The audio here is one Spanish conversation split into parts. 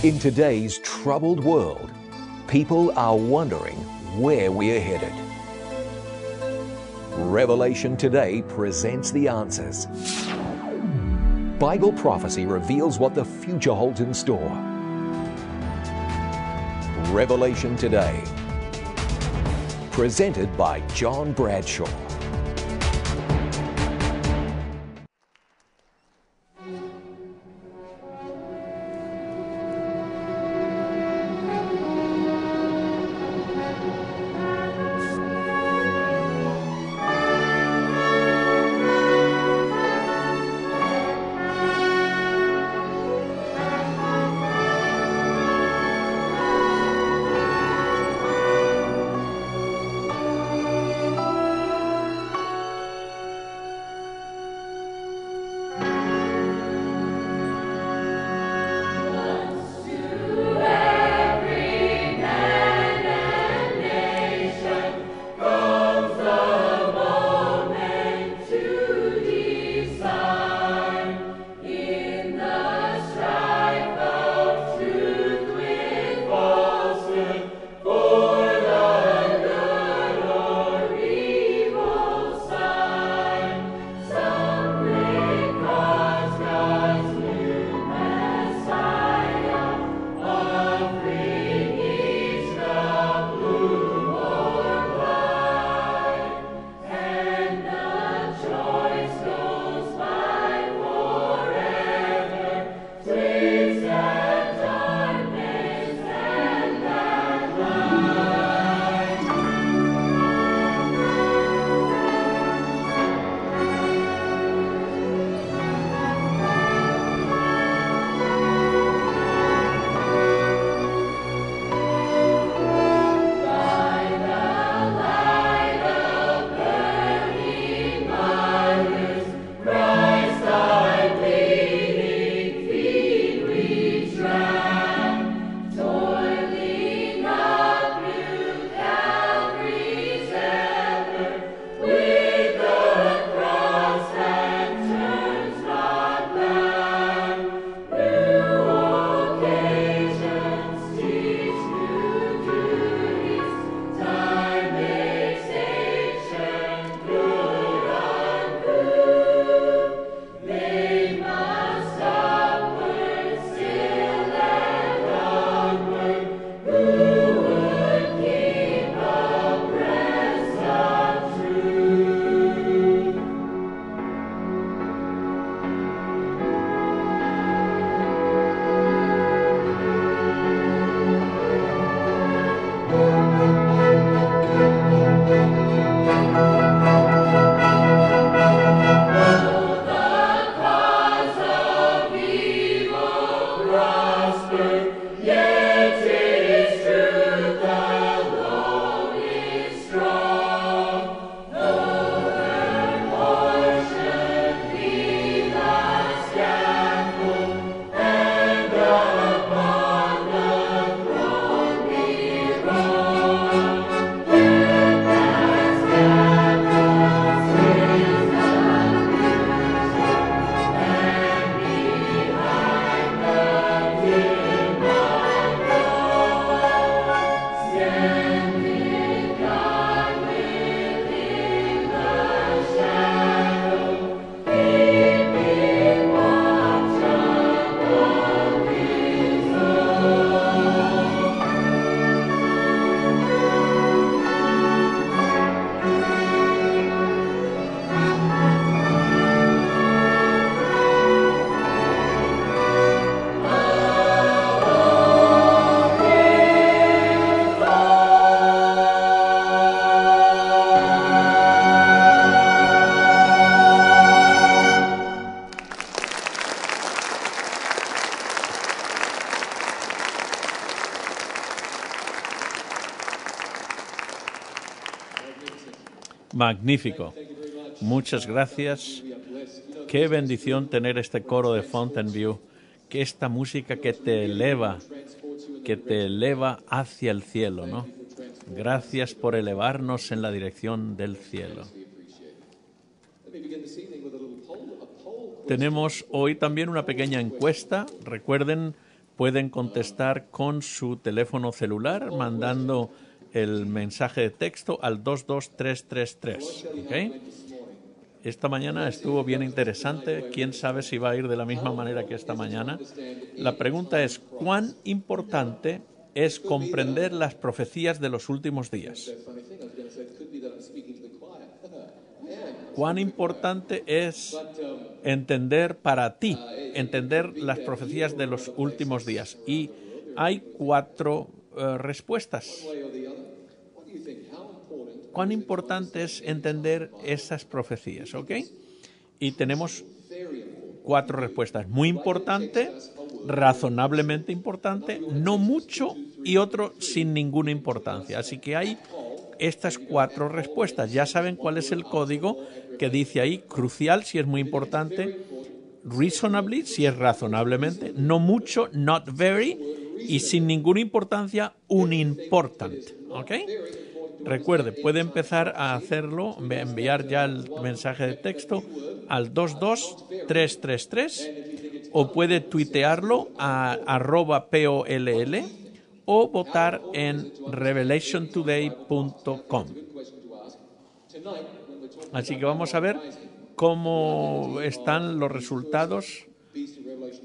In today's troubled world, people are wondering where we are headed. Revelation Today presents the answers. Bible prophecy reveals what the future holds in store. Revelation Today, presented by John Bradshaw. Magnífico. Muchas gracias. Qué bendición tener este coro de Fountainview, que esta música que te eleva hacia el cielo, ¿no? Gracias por elevarnos en la dirección del cielo. Tenemos hoy también una pequeña encuesta. Recuerden pueden contestar con su teléfono celular mandando el mensaje de texto al 22333. ¿Okay? Esta mañana estuvo bien interesante. ¿Quién sabe si va a ir de la misma manera que esta mañana? La pregunta es, ¿cuán importante es comprender las profecías de los últimos días? ¿Cuán importante es entender para ti, entender las profecías de los últimos días? Y hay 4 respuestas. ¿Cuán importante es entender esas profecías? ¿Ok? Y tenemos 4 respuestas. Muy importante, razonablemente importante, no mucho y otro sin ninguna importancia. Así que hay estas 4 respuestas. Ya saben cuál es el código que dice ahí. Crucial, si es muy importante. Reasonably, si es razonablemente. No mucho, not very. Y sin ninguna importancia, unimportant. ¿Ok? Recuerde, puede empezar a hacerlo, enviar ya el mensaje de texto al 22333 o puede tuitearlo a @POLL o votar en revelationtoday.com. Así que vamos a ver cómo están los resultados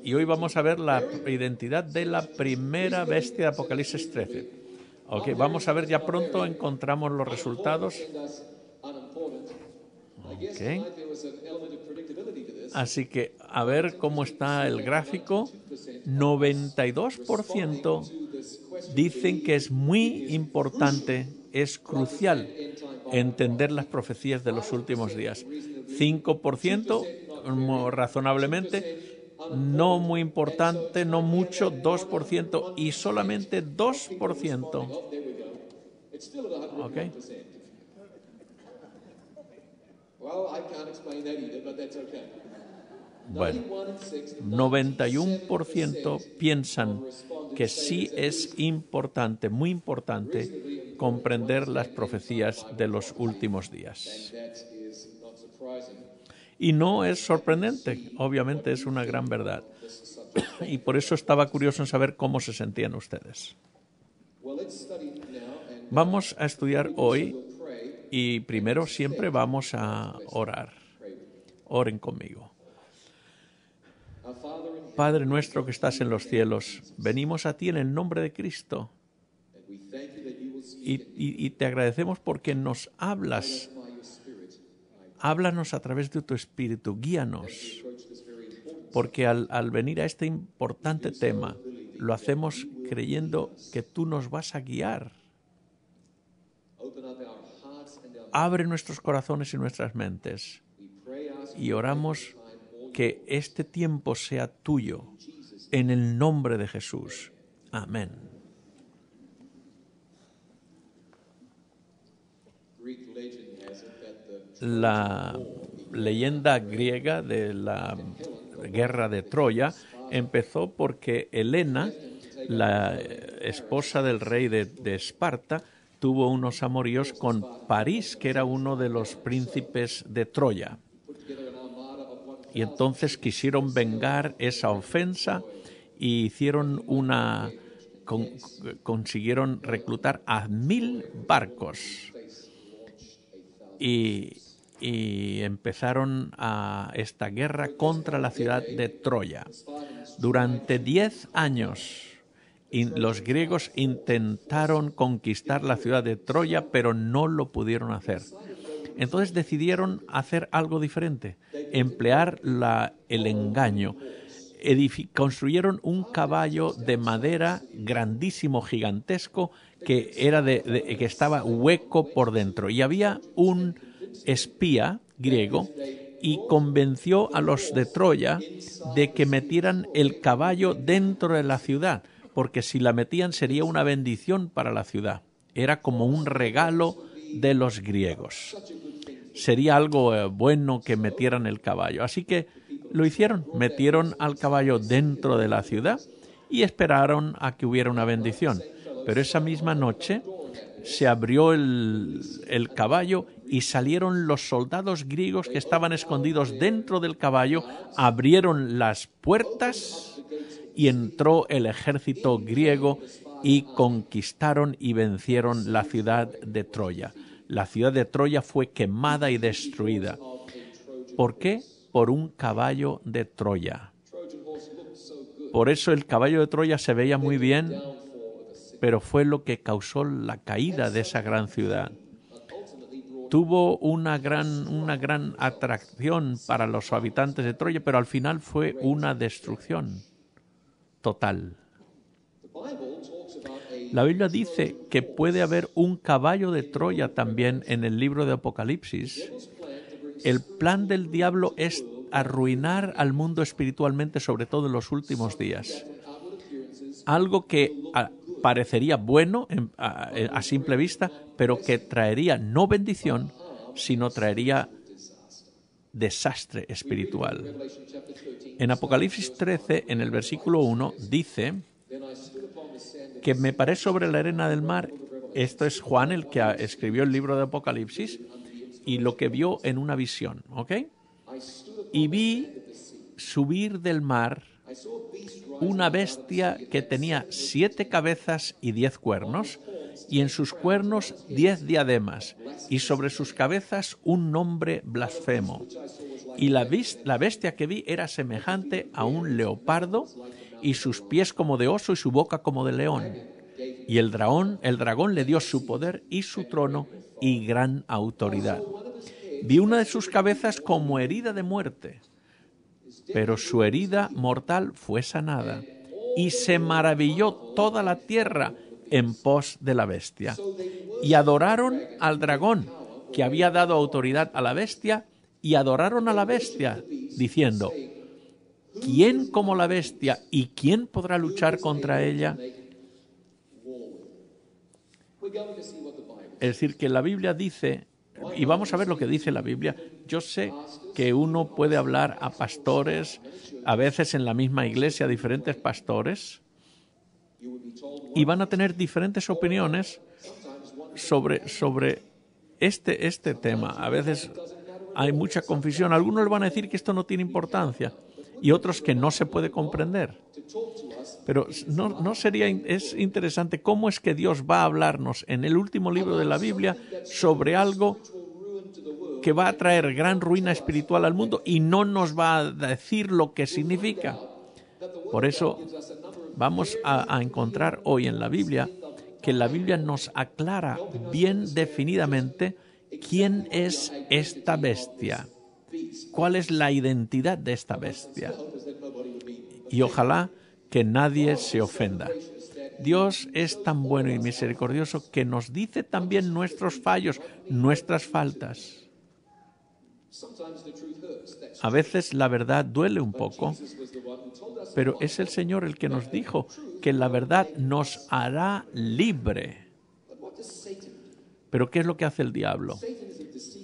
y hoy vamos a ver la identidad de la primera bestia de Apocalipsis 13. Ok, vamos a ver, ya pronto encontramos los resultados. Okay. Así que a ver cómo está el gráfico. 92% dicen que es muy importante, es crucial entender las profecías de los últimos días. 5% razonablemente, no muy importante, no mucho, 2% y solamente 2%. Okay. Bueno, 91% piensan que sí es importante, muy importante, comprender las profecías de los últimos días. Y no es sorprendente, obviamente es una gran verdad. Y por eso estaba curioso en saber cómo se sentían ustedes. Vamos a estudiar hoy y primero siempre vamos a orar. Oren conmigo. Padre nuestro que estás en los cielos, venimos a ti en el nombre de Cristo y te agradecemos porque nos hablas. Háblanos a través de tu Espíritu, guíanos, porque al venir a este importante tema, lo hacemos creyendo que tú nos vas a guiar. Abre nuestros corazones y nuestras mentes y oramos que este tiempo sea tuyo, en el nombre de Jesús. Amén. La leyenda griega de la guerra de Troya empezó porque Helena, la esposa del rey de Esparta, tuvo unos amoríos con París, que era uno de los príncipes de Troya. Y entonces quisieron vengar esa ofensa y hicieron consiguieron reclutar a 1000 barcos y empezaron a esta guerra contra la ciudad de Troya. Durante 10 años los griegos intentaron conquistar la ciudad de Troya, pero no lo pudieron hacer. Entonces decidieron hacer algo diferente, emplear el engaño. Construyeron un caballo de madera grandísimo, gigantesco, que estaba hueco por dentro. Y había un espía griego y convenció a los de Troya de que metieran el caballo dentro de la ciudad, porque si la metían sería una bendición para la ciudad. Era como un regalo de los griegos. Sería algo bueno que metieran el caballo. Así que lo hicieron, metieron al caballo dentro de la ciudad y esperaron a que hubiera una bendición. Pero esa misma noche se abrió el caballo y salieron los soldados griegos que estaban escondidos dentro del caballo, abrieron las puertas y entró el ejército griego y conquistaron y vencieron la ciudad de Troya. La ciudad de Troya fue quemada y destruida. ¿Por qué? Por un caballo de Troya. Por eso el caballo de Troya se veía muy bien, pero fue lo que causó la caída de esa gran ciudad. Tuvo una gran atracción para los habitantes de Troya, pero al final fue una destrucción total. La Biblia dice que puede haber un caballo de Troya también en el libro de Apocalipsis. El plan del diablo es arruinar al mundo espiritualmente, sobre todo en los últimos días. Algo que parecería bueno a simple vista, pero que traería no bendición, sino traería desastre espiritual. En Apocalipsis 13, en el versículo 1, dice que me paré sobre la arena del mar. Esto es Juan, el que escribió el libro de Apocalipsis, y lo que vio en una visión, ¿ok? Y vi subir del mar una bestia que tenía 7 cabezas y 10 cuernos, y en sus cuernos 10 diademas, y sobre sus cabezas un nombre blasfemo. Y la bestia que vi era semejante a un leopardo, y sus pies como de oso y su boca como de león. Y el dragón le dio su poder y su trono y gran autoridad. Vi una de sus cabezas como herida de muerte, pero su herida mortal fue sanada, y se maravilló toda la tierra en pos de la bestia. Y adoraron al dragón, que había dado autoridad a la bestia, y adoraron a la bestia, diciendo: ¿quién como la bestia y quién podrá luchar contra ella? Es decir, que la Biblia dice, y vamos a ver lo que dice la Biblia. Yo sé que uno puede hablar a pastores, a veces en la misma iglesia, diferentes pastores, y van a tener diferentes opiniones sobre este tema. A veces hay mucha confusión. Algunos le van a decir que esto no tiene importancia y otros que no se puede comprender. Pero es interesante cómo es que Dios va a hablarnos en el último libro de la Biblia sobre algo que va a traer gran ruina espiritual al mundo y no nos va a decir lo que significa. Por eso vamos a encontrar hoy en la Biblia que la Biblia nos aclara bien definidamente quién es esta bestia, cuál es la identidad de esta bestia. Y ojalá que nadie se ofenda. Dios es tan bueno y misericordioso que nos dice también nuestros fallos, nuestras faltas. A veces la verdad duele un poco, pero es el Señor el que nos dijo que la verdad nos hará libre. Pero ¿qué es lo que hace el diablo?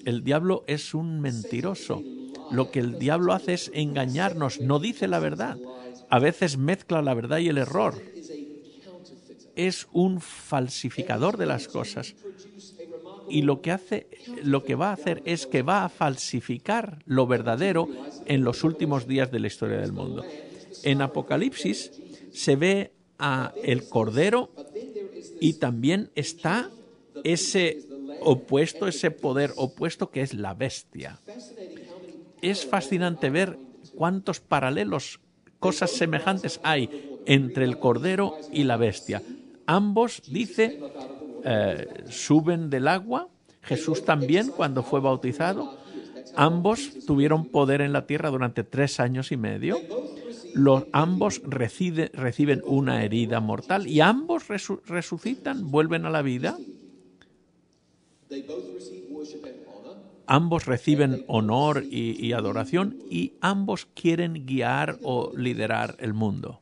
El diablo es un mentiroso. Lo que el diablo hace es engañarnos, no dice la verdad. A veces mezcla la verdad y el error. Es un falsificador de las cosas. Y lo que va a hacer es que va a falsificar lo verdadero en los últimos días de la historia del mundo. En Apocalipsis se ve a el Cordero y también está ese opuesto, ese poder opuesto que es la bestia. Es fascinante ver cuántos paralelos, cosas semejantes hay entre el Cordero y la bestia. Ambos, dice, suben del agua. Jesús también, cuando fue bautizado. Ambos tuvieron poder en la tierra durante 3 años y medio. Ambos reciben una herida mortal y ambos resucitan, vuelven a la vida. Ambos reciben honor y adoración y ambos quieren guiar o liderar el mundo.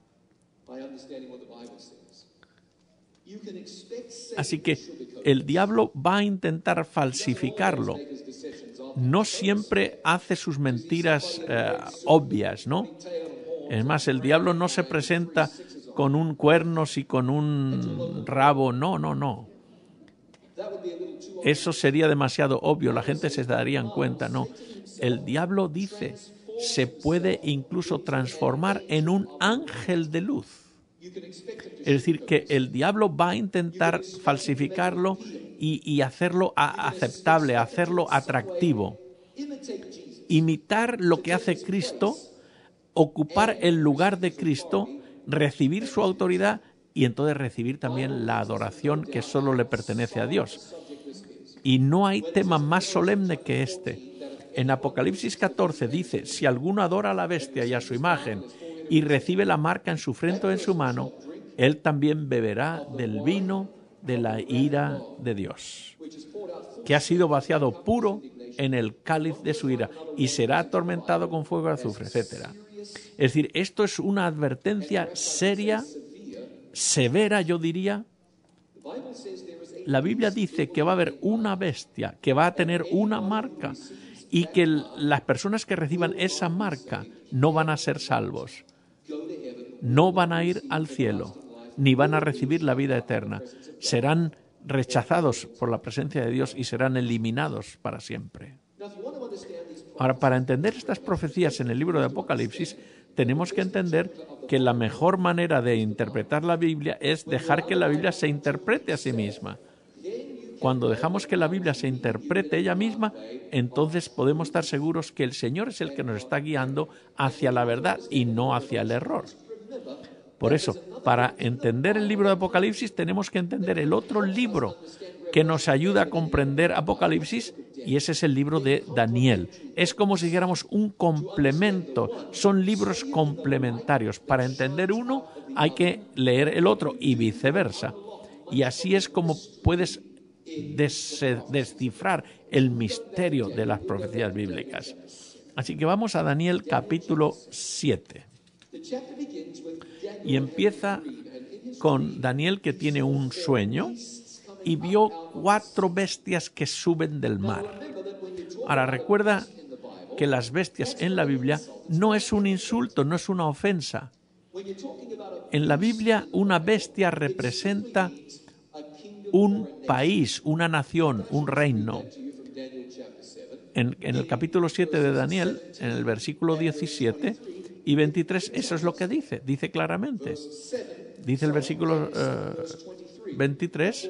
Así que el diablo va a intentar falsificarlo. No siempre hace sus mentiras obvias, ¿no? Es más, el diablo no se presenta con un cuernos y con un rabo. No. Eso sería demasiado obvio. La gente se daría cuenta. No. El diablo dice se puede incluso transformar en un ángel de luz. Es decir, que el diablo va a intentar falsificarlo y hacerlo aceptable, hacerlo atractivo. Imitar lo que hace Cristo, ocupar el lugar de Cristo, recibir su autoridad y entonces recibir también la adoración que solo le pertenece a Dios. Y no hay tema más solemne que este. En Apocalipsis 14 dice, si alguno adora a la bestia y a su imagen y recibe la marca en su frente o en su mano, él también beberá del vino de la ira de Dios, que ha sido vaciado puro en el cáliz de su ira y será atormentado con fuego de azufre, etc. Es decir, esto es una advertencia seria, severa, yo diría. La Biblia dice que va a haber una bestia que va a tener una marca y que las personas que reciban esa marca no van a ser salvos, no van a ir al cielo, ni van a recibir la vida eterna. Serán rechazados por la presencia de Dios y serán eliminados para siempre. Ahora, para entender estas profecías en el libro de Apocalipsis, tenemos que entender que la mejor manera de interpretar la Biblia es dejar que la Biblia se interprete a sí misma. Cuando dejamos que la Biblia se interprete ella misma, entonces podemos estar seguros que el Señor es el que nos está guiando hacia la verdad y no hacia el error. Por eso, para entender el libro de Apocalipsis, tenemos que entender el otro libro que nos ayuda a comprender Apocalipsis, y ese es el libro de Daniel. Es como si dijéramos un complemento, son libros complementarios. Para entender uno hay que leer el otro y viceversa. Y así es como puedes descifrar el misterio de las profecías bíblicas. Así que vamos a Daniel capítulo 7. Y empieza con Daniel, que tiene un sueño y vio 4 bestias que suben del mar. Ahora, recuerda que las bestias en la Biblia no es un insulto, no es una ofensa. En la Biblia una bestia representa un país, una nación, un reino. En el capítulo 7 de Daniel, en el versículo 17 y 23, eso es lo que dice claramente. Dice el versículo 23,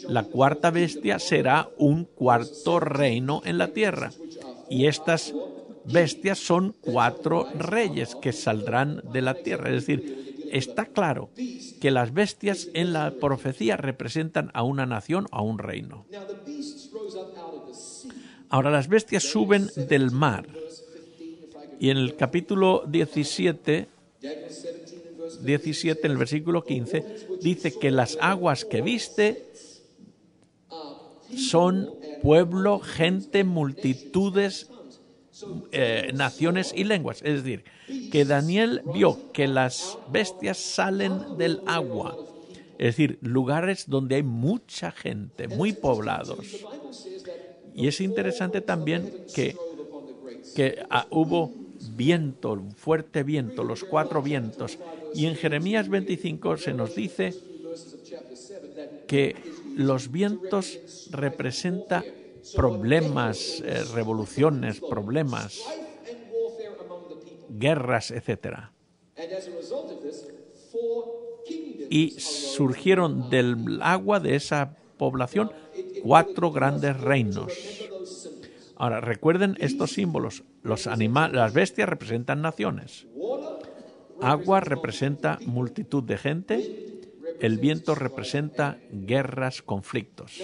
la cuarta bestia será un cuarto reino en la tierra. Y estas bestias son 4 reyes que saldrán de la tierra. Es decir, está claro que las bestias en la profecía representan a una nación, a un reino. Ahora, las bestias suben del mar. Y en el capítulo 17, en el versículo 15, dice que las aguas que viste son pueblo, gente, multitudes, naciones y lenguas. Es decir, que Daniel vio que las bestias salen del agua. Es decir, lugares donde hay mucha gente, muy poblados. Y es interesante también que hubo viento, fuerte viento, los 4 vientos. Y en Jeremías 25 se nos dice que los vientos representan problemas, revoluciones, problemas, guerras, etc. Y surgieron del agua de esa población 4 grandes reinos. Ahora, recuerden estos símbolos. Las bestias representan naciones. Agua representa multitud de gente. El viento representa guerras, conflictos.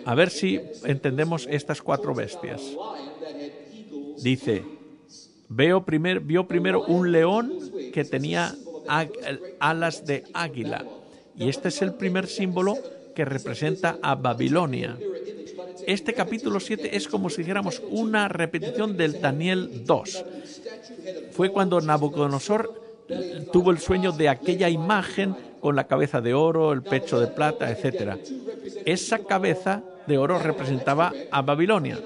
A ver si entendemos estas 4 bestias. Dice, vio primero un león que tenía alas de águila. Y este es el primer símbolo que representa a Babilonia. Este capítulo 7 es como si dijéramos una repetición del Daniel 2. Fue cuando Nabucodonosor tuvo el sueño de aquella imagen con la cabeza de oro, el pecho de plata, etc. Esa cabeza de oro representaba a Babilonia.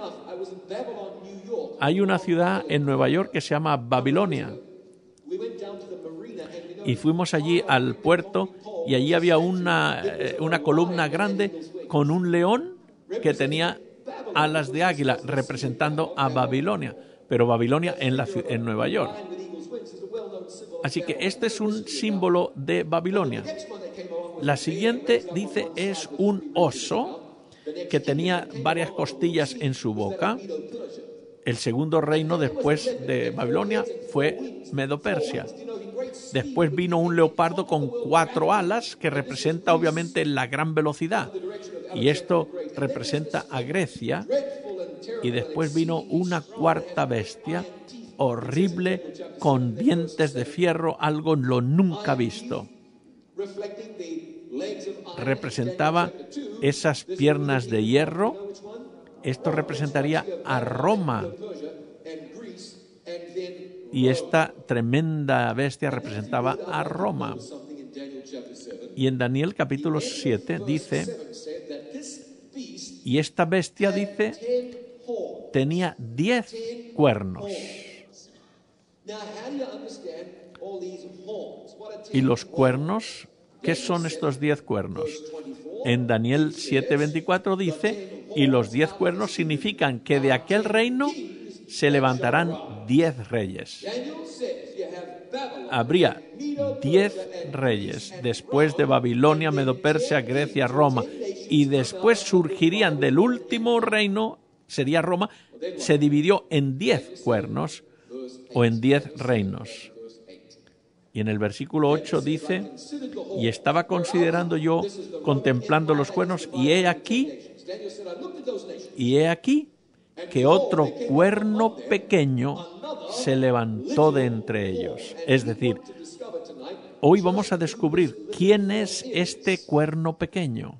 Hay una ciudad en Nueva York que se llama Babilonia. Y fuimos allí al puerto y allí había una columna grande con un león que tenía alas de águila, representando a Babilonia, pero Babilonia en Nueva York. Así que este es un símbolo de Babilonia. La siguiente, dice, es un oso que tenía varias costillas en su boca. El segundo reino después de Babilonia fue Medo-Persia. Después vino un leopardo con 4 alas, que representa obviamente la gran velocidad. Y esto representa a Grecia. Y después vino una cuarta bestia, horrible, con dientes de fierro, algo lo nunca visto. Representaba esas piernas de hierro. Esto representaría a Roma. Y esta tremenda bestia representaba a Roma. Y en Daniel capítulo 7 dice, y esta bestia, dice, tenía 10 cuernos. Y los cuernos, ¿qué son estos 10 cuernos? En Daniel 7:24 dice, y los 10 cuernos significan que de aquel reino se levantarán 10 reyes. Habría 10 reyes después de Babilonia, Medo-Persia, Grecia, Roma, y después surgirían del último reino, sería Roma, se dividió en 10 cuernos o en 10 reinos. Y en el versículo 8 dice, y estaba considerando yo, contemplando los cuernos, y he aquí, que otro cuerno pequeño se levantó de entre ellos. Es decir, hoy vamos a descubrir quién es este cuerno pequeño.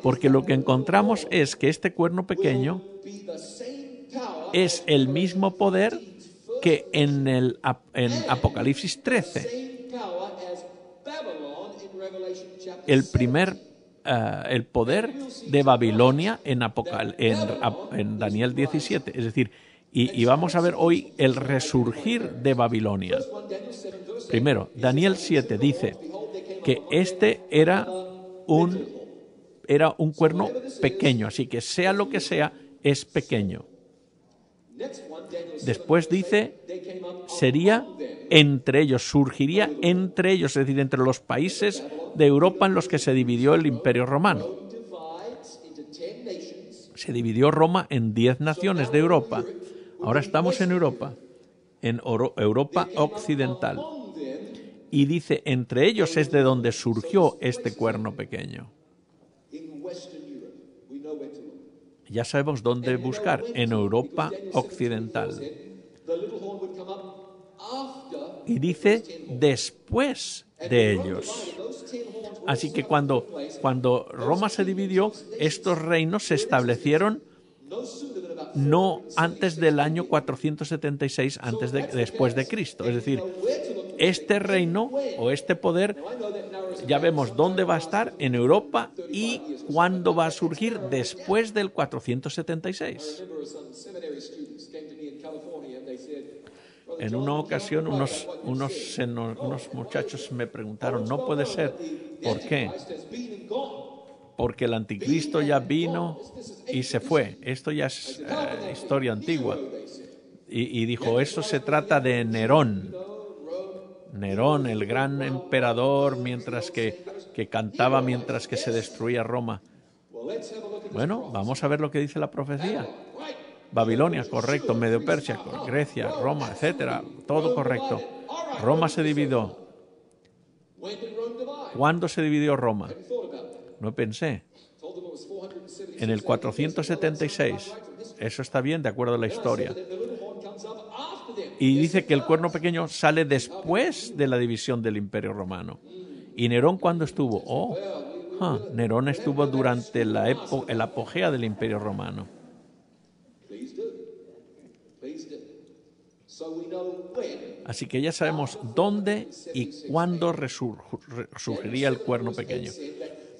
Porque lo que encontramos es que este cuerno pequeño es el mismo poder que en Apocalipsis 13. El poder de Babilonia en Daniel 17. Es decir, y vamos a ver hoy el resurgir de Babilonia. Primero, Daniel 7 dice que este era un cuerno pequeño, así que sea lo que sea, es pequeño. Después dice, sería entre ellos, surgiría entre ellos, es decir, entre los países de Europa en los que se dividió el Imperio Romano. Se dividió Roma en 10 naciones de Europa. Ahora estamos en Europa, Europa occidental. Y dice, entre ellos es de donde surgió este cuerno pequeño. Ya sabemos dónde buscar, en Europa occidental. Y dice, después de ellos. Así que cuando Roma se dividió, estos reinos se establecieron no antes del año 476 después de Cristo. Es decir, este reino o este poder, ya vemos dónde va a estar, en Europa, y cuándo va a surgir después del 476. En una ocasión unos muchachos me preguntaron, no puede ser, ¿por qué? Porque el anticristo ya vino y se fue. Esto ya es historia antigua. Y dijo, eso se trata de Nerón. Nerón, el gran emperador, mientras que cantaba mientras que se destruía Roma. Bueno, vamos a ver lo que dice la profecía. Babilonia, correcto. Medo-Persia, Grecia, Roma, etcétera. Todo correcto. Roma se dividió. ¿Cuándo se dividió Roma? No pensé. En el 476. Eso está bien, de acuerdo a la historia. Y dice que el cuerno pequeño sale después de la división del Imperio Romano. ¿Y Nerón cuándo estuvo? Nerón estuvo durante el apogeo del Imperio Romano. Así que ya sabemos dónde y cuándo resurgiría el cuerno pequeño.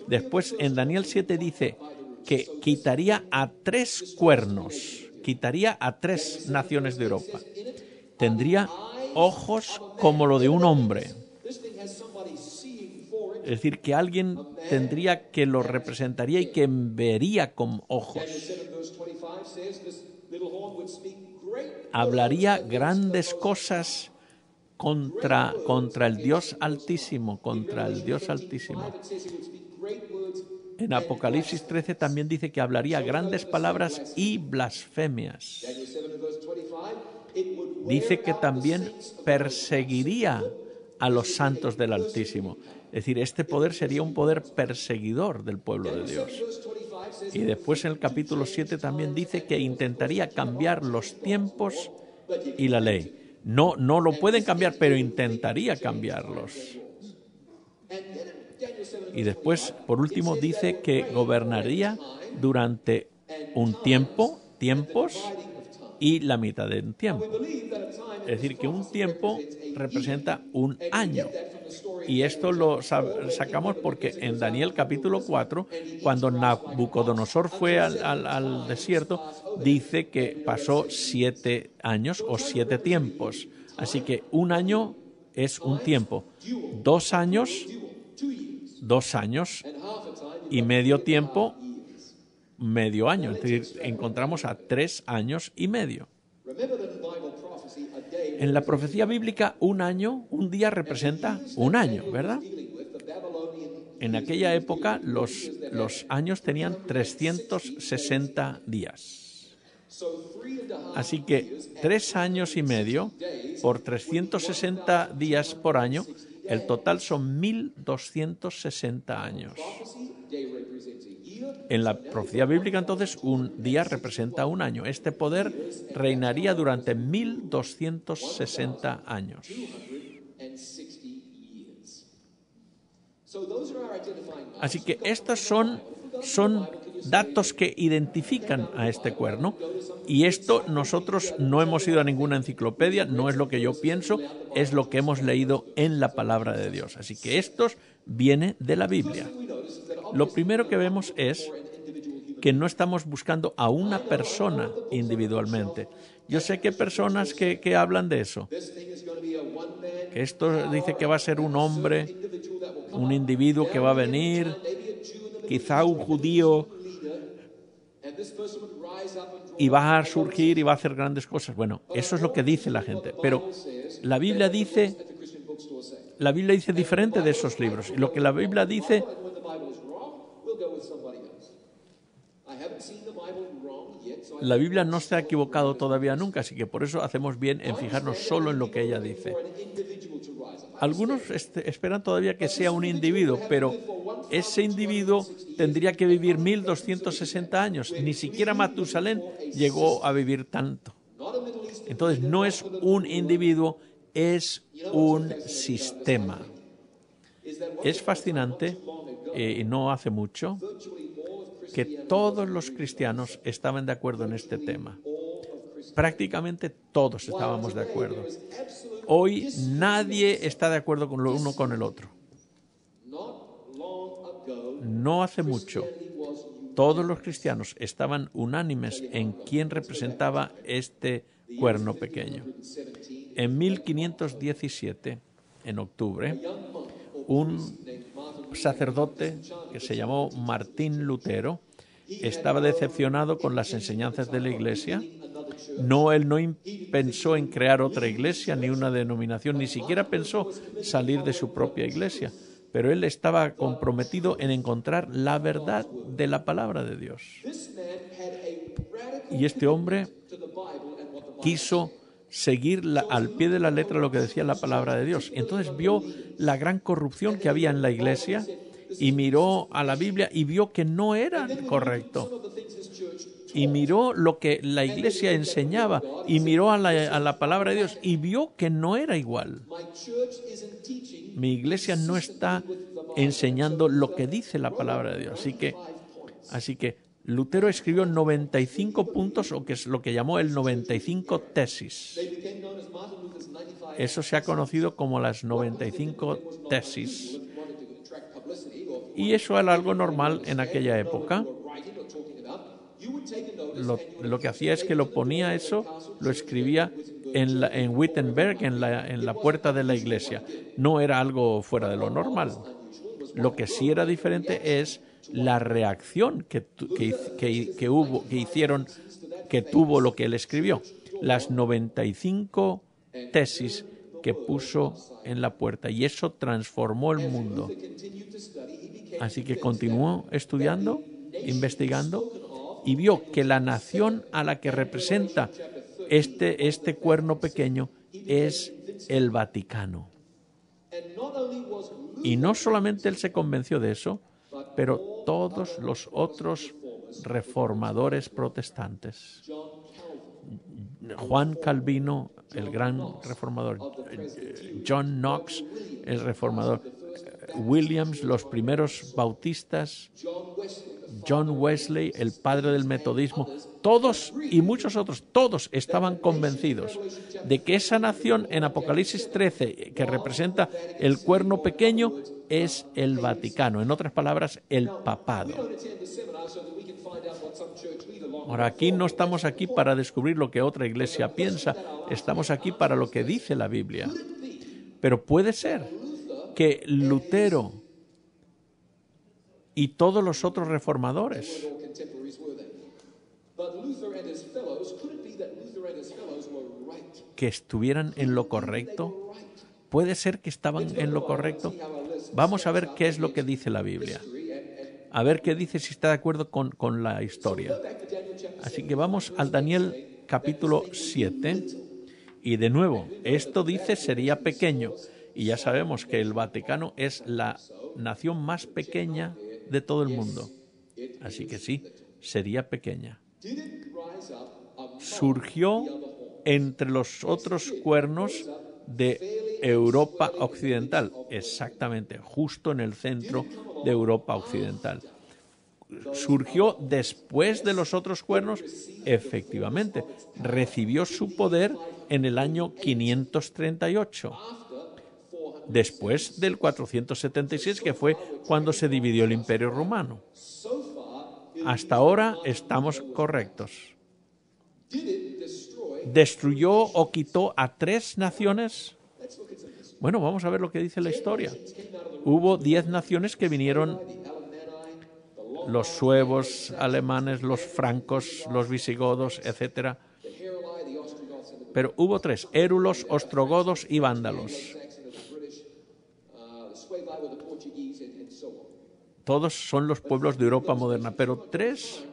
Después, en Daniel 7 dice que quitaría a 3 cuernos, quitaría a 3 naciones de Europa. Tendría ojos como lo de un hombre. Es decir, que alguien tendría que lo representaría y que vería con ojos. Hablaría grandes cosas contra el Dios Altísimo, contra el Dios Altísimo. En Apocalipsis 13 también dice que hablaría grandes palabras y blasfemias. Dice que también perseguiría a los santos del Altísimo. Es decir, este poder sería un poder perseguidor del pueblo de Dios. Y después en el capítulo 7 también dice que intentaría cambiar los tiempos y la ley. No lo pueden cambiar, pero intentaría cambiarlos. Y después, por último, dice que gobernaría durante tiempos y la mitad de un tiempo. Es decir, que un tiempo representa un año. Y esto lo sacamos porque en Daniel capítulo 4, cuando Nabucodonosor fue al desierto, dice que pasó 7 años o 7 tiempos. Así que un año es un tiempo. 2 años y medio tiempo, medio año. Es decir, encontramos a 3 años y medio. En la profecía bíblica, un día representa un año, ¿verdad? En aquella época los años tenían 360 días. Así que 3 años y medio por 360 días por año, el total son 1260 años. En la profecía bíblica, entonces, un día representa un año. Este poder reinaría durante 1260 años. Así que estos son datos que identifican a este cuerno, y esto nosotros no hemos ido a ninguna enciclopedia, no es lo que yo pienso, es lo que hemos leído en la palabra de Dios. Así que estos viene de la Biblia. Lo primero que vemos es que no estamos buscando a una persona individualmente. Yo sé que hay personas que hablan de eso. Que esto dice que va a ser un hombre, un individuo que va a venir, quizá un judío, y va a surgir y va a hacer grandes cosas. Bueno, eso es lo que dice la gente. Pero la Biblia dice diferente de esos libros. Y lo que la Biblia dice... La Biblia no se ha equivocado todavía nunca, así que por eso hacemos bien en fijarnos solo en lo que ella dice. Algunos esperan todavía que sea un individuo, pero ese individuo tendría que vivir 1260 años. Ni siquiera Matusalén llegó a vivir tanto. Entonces no es un individuo, es un sistema. Es fascinante, y no hace mucho, que todos los cristianos estaban de acuerdo en este tema. Prácticamente todos estábamos de acuerdo. Hoy nadie está de acuerdo con lo uno con el otro. No hace mucho, todos los cristianos estaban unánimes en quién representaba este cuerno pequeño. En 1517, en octubre, un sacerdote que se llamó Martín Lutero estaba decepcionado con las enseñanzas de la Iglesia. Él no pensó en crear otra iglesia ni una denominación, ni siquiera pensó salir de su propia iglesia, pero él estaba comprometido en encontrar la verdad de la palabra de Dios. Y este hombre quiso seguir al pie de la letra lo que decía la palabra de Dios. Entonces vio la gran corrupción que había en la iglesia y miró a la Biblia y vio que no era correcto. Y miró lo que la iglesia enseñaba y miró a la palabra de Dios y vio que no era igual. Mi iglesia no está enseñando lo que dice la palabra de Dios. Así que Lutero escribió 95 puntos, o que es lo que llamó el 95 tesis. Eso se ha conocido como las 95 tesis. Y eso era algo normal en aquella época. Lo que hacía es que lo ponía eso, lo escribía en Wittenberg, en la puerta de la iglesia. No era algo fuera de lo normal. Lo que sí era diferente es la reacción que tuvo lo que él escribió. Las 95 tesis que puso en la puerta, y eso transformó el mundo. Así que continuó estudiando, investigando, y vio que la nación a la que representa este cuerno pequeño es el Vaticano. Y no solamente él se convenció de eso, pero todos los otros reformadores protestantes. Juan Calvino, el gran reformador, John Knox, el reformador, Williams, los primeros bautistas, John Wesley, el padre del metodismo, todos y muchos otros, todos estaban convencidos de que esa nación en Apocalipsis 13, que representa el cuerno pequeño, es el Vaticano, en otras palabras, el papado. Ahora, aquí no estamos aquí para descubrir lo que otra iglesia piensa, estamos aquí para lo que dice la Biblia. Pero puede ser que Lutero y todos los otros reformadores que estuvieran en lo correcto, puede ser que estaban en lo correcto. Vamos a ver qué es lo que dice la Biblia. A ver qué dice, si está de acuerdo con la historia. Así que vamos al Daniel capítulo 7. Y de nuevo, esto dice sería pequeño. Y ya sabemos que el Vaticano es la nación más pequeña de todo el mundo. Así que sí, sería pequeña. Surgió entre los otros cuernos de Europa Occidental, exactamente, justo en el centro de Europa Occidental. ¿Surgió después de los otros cuernos? Efectivamente, recibió su poder en el año 538, después del 476, que fue cuando se dividió el Imperio Romano. Hasta ahora estamos correctos. ¿Destruyó o quitó a 3 naciones? Bueno, vamos a ver lo que dice la historia. Hubo 10 naciones que vinieron: los suevos, alemanes, los francos, los visigodos, etc. Pero hubo 3: érulos, ostrogodos y vándalos. Todos son los pueblos de Europa moderna, pero 3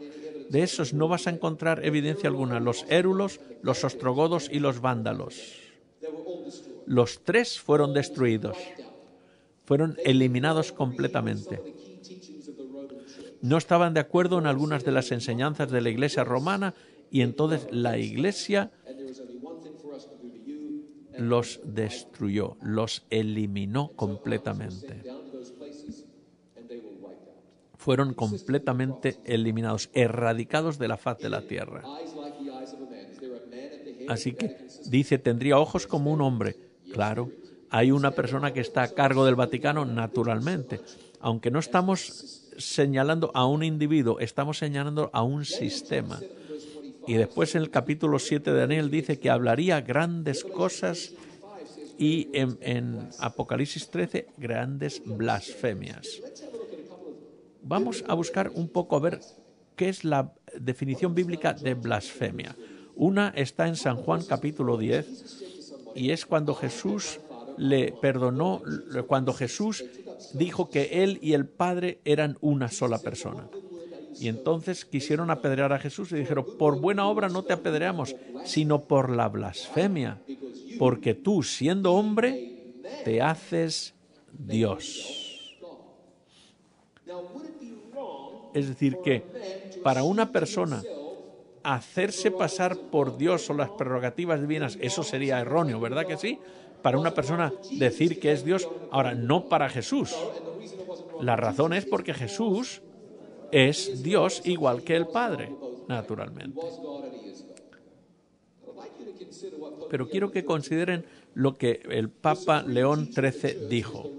de esos no vas a encontrar evidencia alguna: los érulos, los ostrogodos y los vándalos. Los 3 fueron destruidos, fueron eliminados completamente. No estaban de acuerdo en algunas de las enseñanzas de la Iglesia romana, y entonces la Iglesia los destruyó, los eliminó completamente. Fueron completamente eliminados, erradicados de la faz de la tierra. Así que dice, tendría ojos como un hombre. Claro, hay una persona que está a cargo del Vaticano, naturalmente. Aunque no estamos señalando a un individuo, estamos señalando a un sistema. Y después en el capítulo 7 de Daniel dice que hablaría grandes cosas, y en Apocalipsis 13 grandes blasfemias. Vamos a buscar un poco a ver qué es la definición bíblica de blasfemia. Una está en San Juan capítulo 10, y es cuando Jesús le perdonó, cuando Jesús dijo que él y el Padre eran una sola persona. Y entonces quisieron apedrear a Jesús y dijeron, por buena obra no te apedreamos, sino por la blasfemia, porque tú, siendo hombre, te haces Dios. Es decir, que para una persona hacerse pasar por Dios o las prerrogativas divinas, eso sería erróneo, ¿verdad que sí? Para una persona decir que es Dios, ahora no para Jesús. La razón es porque Jesús es Dios igual que el Padre, naturalmente. Pero quiero que consideren lo que el Papa León XIII dijo.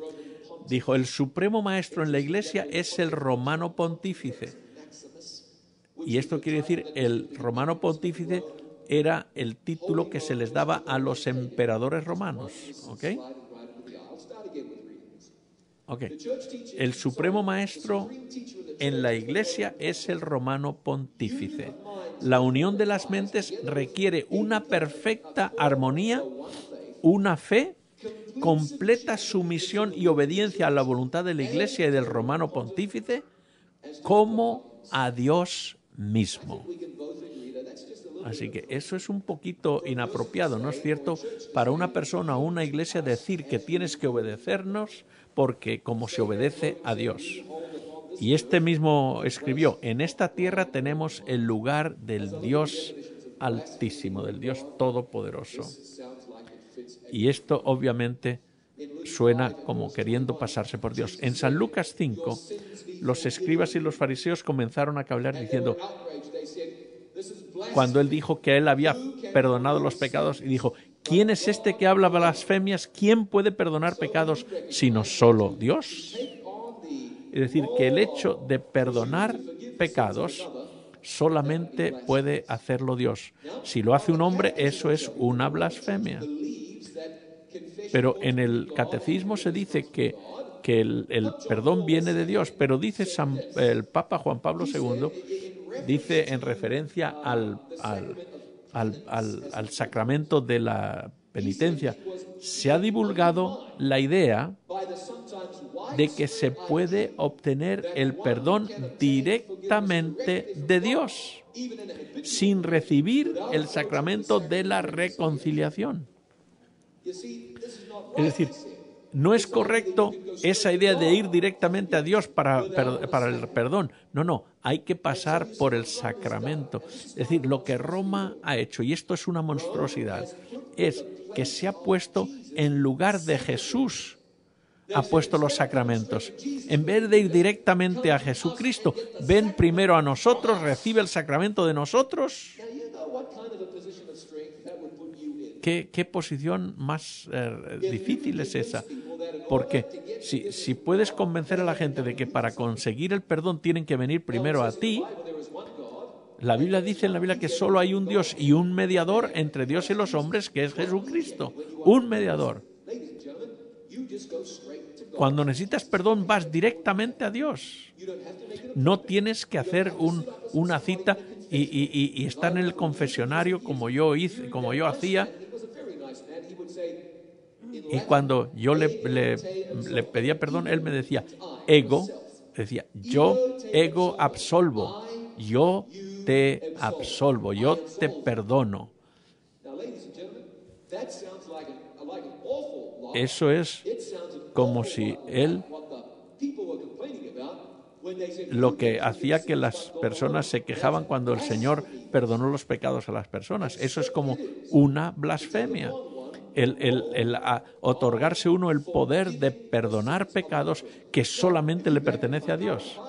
Dijo, el supremo maestro en la Iglesia es el romano pontífice. Y esto quiere decir, el romano pontífice era el título que se les daba a los emperadores romanos. ¿Ok? Ok. El supremo maestro en la Iglesia es el romano pontífice. La unión de las mentes requiere una perfecta armonía, una fe, completa sumisión y obediencia a la voluntad de la Iglesia y del romano pontífice como a Dios mismo. Así que eso es un poquito inapropiado, ¿no es cierto? Para una persona o una iglesia decir que tienes que obedecernos porque como se obedece a Dios. Y este mismo escribió, en esta tierra tenemos el lugar del Dios Altísimo, del Dios Todopoderoso. Y esto obviamente suena como queriendo pasarse por Dios. En San Lucas 5, los escribas y los fariseos comenzaron a hablar diciendo, cuando él dijo que él había perdonado los pecados, y dijo, ¿quién es este que habla blasfemias? ¿Quién puede perdonar pecados sino solo Dios? Es decir, que el hecho de perdonar pecados solamente puede hacerlo Dios. Si lo hace un hombre, eso es una blasfemia. Pero en el catecismo se dice que el perdón viene de Dios, pero dice el Papa Juan Pablo II, dice en referencia al sacramento de la penitencia, se ha divulgado la idea de que se puede obtener el perdón directamente de Dios, sin recibir el sacramento de la reconciliación. Es decir, no es correcto esa idea de ir directamente a Dios para el perdón. No, hay que pasar por el sacramento. Es decir, lo que Roma ha hecho, y esto es una monstruosidad, es que se ha puesto en lugar de Jesús, ha puesto los sacramentos. En vez de ir directamente a Jesucristo, ven primero a nosotros, recibe el sacramento de nosotros. ¿Qué posición más difícil es esa? Porque si puedes convencer a la gente de que para conseguir el perdón tienen que venir primero a ti, la Biblia dice en la Biblia que solo hay un Dios y un mediador entre Dios y los hombres, que es Jesucristo. Un mediador. Cuando necesitas perdón vas directamente a Dios. No tienes que hacer una cita y estar en el confesionario como yo hacía. Y cuando yo le pedía perdón, él me decía, yo ego absolvo, yo te absolvo, yo te perdono. Eso es como si él lo que hacía que las personas se quejaban cuando el Señor perdonó los pecados a las personas. Eso es como una blasfemia. El otorgarse uno el poder de perdonar pecados que solamente le pertenece a Dios.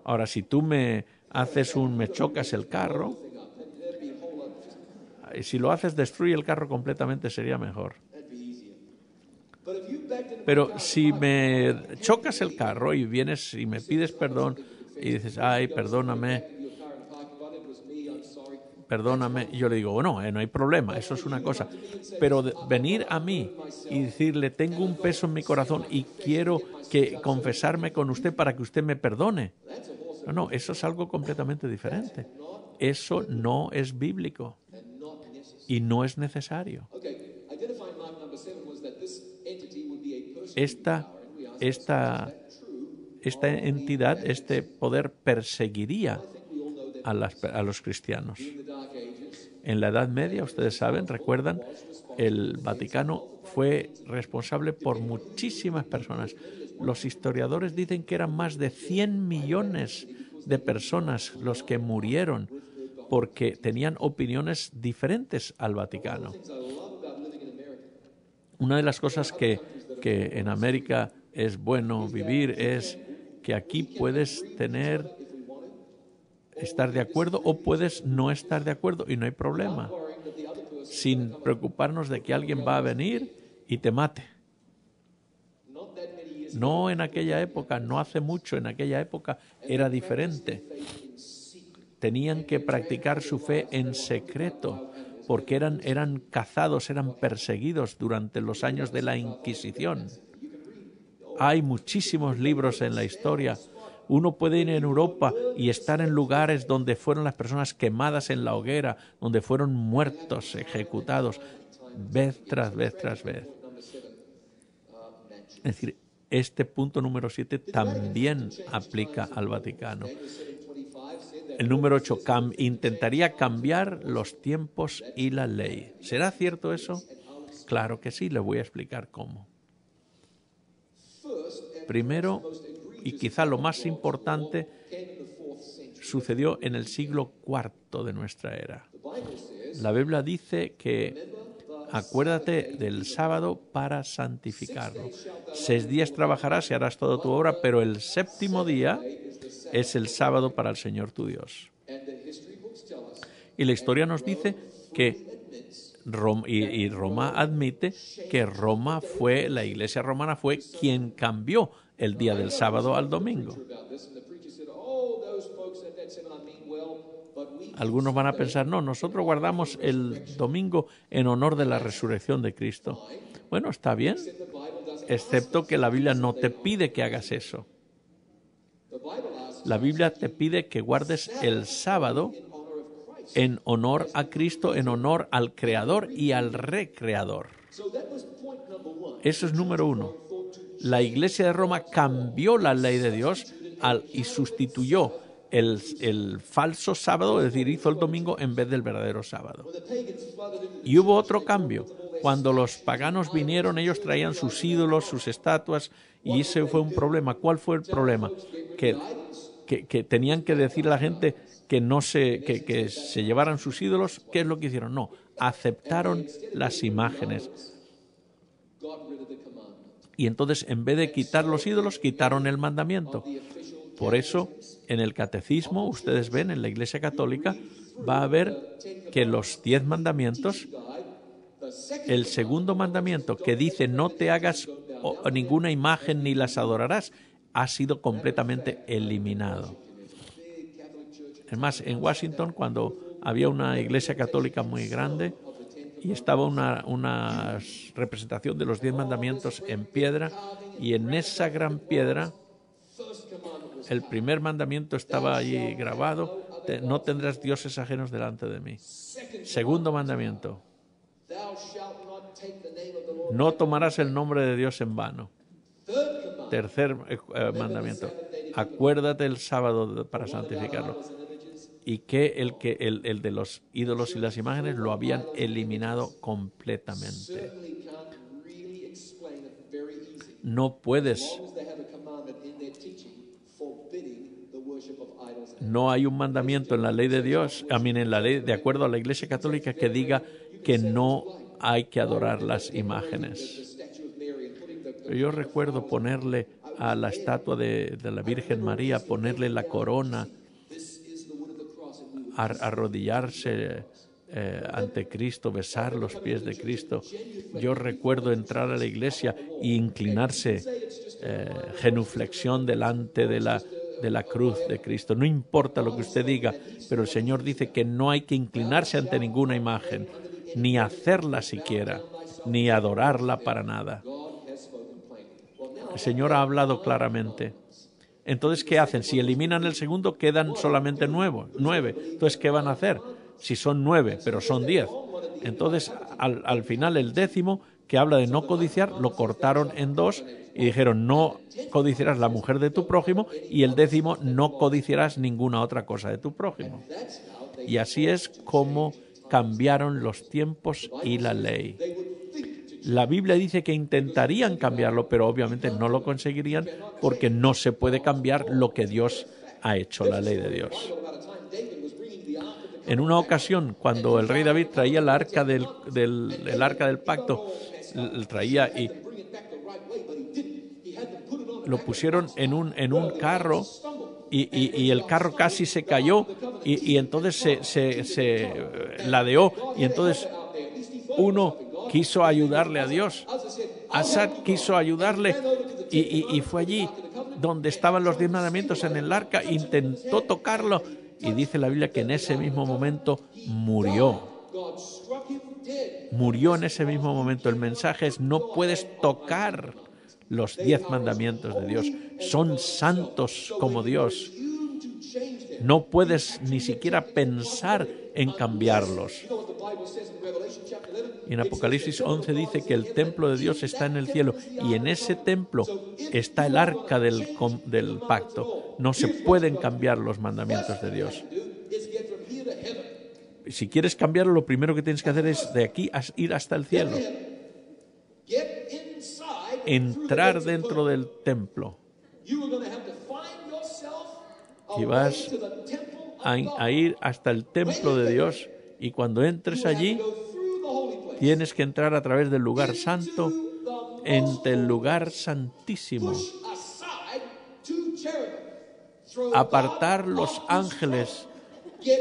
Ahora, si tú me chocas el carro, y si lo haces destruye el carro completamente, sería mejor. Pero si me chocas el carro y vienes y me pides perdón y dices, ay, perdóname, y yo le digo, bueno, no hay problema, eso es una cosa. Pero venir a mí y decirle, tengo un peso en mi corazón y quiero confesarme con usted para que usted me perdone. No, eso es algo completamente diferente. Eso no es bíblico y no es necesario. Esta entidad, este poder perseguiría a los cristianos. En la Edad Media, ustedes saben, recuerdan, el Vaticano fue responsable por muchísimas personas. Los historiadores dicen que eran más de 100 millones de personas los que murieron porque tenían opiniones diferentes al Vaticano. Una de las cosas que en América es bueno vivir es que aquí puedes estar de acuerdo o puedes no estar de acuerdo y no hay problema, sin preocuparnos de que alguien va a venir y te mate. No en aquella época, no hace mucho, en aquella época era diferente. Tenían que practicar su fe en secreto, porque eran cazados, eran perseguidos durante los años de la Inquisición. Hay muchísimos libros en la historia. Uno puede ir en Europa y estar en lugares donde fueron las personas quemadas en la hoguera, donde fueron muertos, ejecutados, vez tras vez tras vez. Es decir, este punto número 7 también aplica al Vaticano. El número 8, intentaría cambiar los tiempos y la ley. ¿Será cierto eso? Claro que sí, le voy a explicar cómo. Primero, y quizá lo más importante, sucedió en el siglo IV de nuestra era. La Biblia dice que acuérdate del sábado para santificarlo. 6 días trabajarás y harás toda tu obra, pero el 7º día es el sábado para el Señor tu Dios. Y la historia nos dice que Roma admite que la Iglesia romana fue quien cambió el día del sábado al domingo. Algunos van a pensar, no, nosotros guardamos el domingo en honor de la resurrección de Cristo. Bueno, está bien, excepto que la Biblia no te pide que hagas eso. La Biblia te pide que guardes el sábado en honor a Cristo, en honor al Creador y al Recreador. Eso es número 1. La Iglesia de Roma cambió la ley de Dios y sustituyó el falso sábado, es decir, hizo el domingo en vez del verdadero sábado. Y hubo otro cambio. Cuando los paganos vinieron, ellos traían sus ídolos, sus estatuas, y ese fue un problema. ¿Cuál fue el problema? Que tenían que decir a la gente que se llevaran sus ídolos. ¿Qué es lo que hicieron? No, aceptaron las imágenes. Y entonces, en vez de quitar los ídolos, quitaron el mandamiento. Por eso, en el catecismo, ustedes ven, en la Iglesia Católica, va a haber que los 10 mandamientos, el segundo mandamiento que dice no te hagas ninguna imagen ni las adorarás, ha sido completamente eliminado. Es más, en Washington, cuando había una iglesia católica muy grande y estaba una representación de los 10 mandamientos en piedra, y en esa gran piedra el primer mandamiento estaba allí grabado: no tendrás dioses ajenos delante de mí. Segundo mandamiento: no tomarás el nombre de Dios en vano. Tercer mandamiento: acuérdate el sábado para santificarlo. Y que el de los ídolos y las imágenes lo habían eliminado completamente. No puedes. No hay un mandamiento en la ley de Dios, en la ley, de acuerdo a la Iglesia Católica, que diga que no hay que adorar las imágenes. Pero yo recuerdo ponerle a la estatua de la Virgen María, ponerle la corona, arrodillarse ante Cristo, besar los pies de Cristo. Yo recuerdo entrar a la iglesia e inclinarse, genuflexión delante de la cruz de Cristo. No importa lo que usted diga, pero el Señor dice que no hay que inclinarse ante ninguna imagen, ni hacerla siquiera, ni adorarla para nada. El Señor ha hablado claramente. Entonces, ¿qué hacen? Si eliminan el segundo, quedan solamente 9. Entonces, ¿qué van a hacer? Si son 9, pero son 10. Entonces, al final, el 10º, que habla de no codiciar, lo cortaron en 2 y dijeron: no codiciarás la mujer de tu prójimo, y el 10º, no codiciarás ninguna otra cosa de tu prójimo. Y así es como cambiaron los tiempos y la ley. La Biblia dice que intentarían cambiarlo, pero obviamente no lo conseguirían, porque no se puede cambiar lo que Dios ha hecho, la ley de Dios. En una ocasión, cuando el rey David traía el arca del pacto, traía y lo pusieron en un carro, y el carro casi se cayó, y entonces se ladeó, y entonces uno quiso ayudarle a Dios. Asad quiso ayudarle y fue allí donde estaban los 10 mandamientos en el arca, intentó tocarlo, y dice la Biblia que en ese mismo momento murió. Murió en ese mismo momento. El mensaje es: no puedes tocar los 10 mandamientos de Dios. Son santos como Dios. No puedes ni siquiera pensar en cambiarlos. Y en Apocalipsis 11 dice que el templo de Dios está en el cielo y en ese templo está el arca del pacto. No se pueden cambiar los mandamientos de Dios. Si quieres cambiarlo, lo primero que tienes que hacer es de aquí ir hasta el cielo. Entrar dentro del templo. Y vas a ir hasta el templo de Dios, y cuando entres allí tienes que entrar a través del lugar santo, entre el lugar santísimo, apartar los ángeles,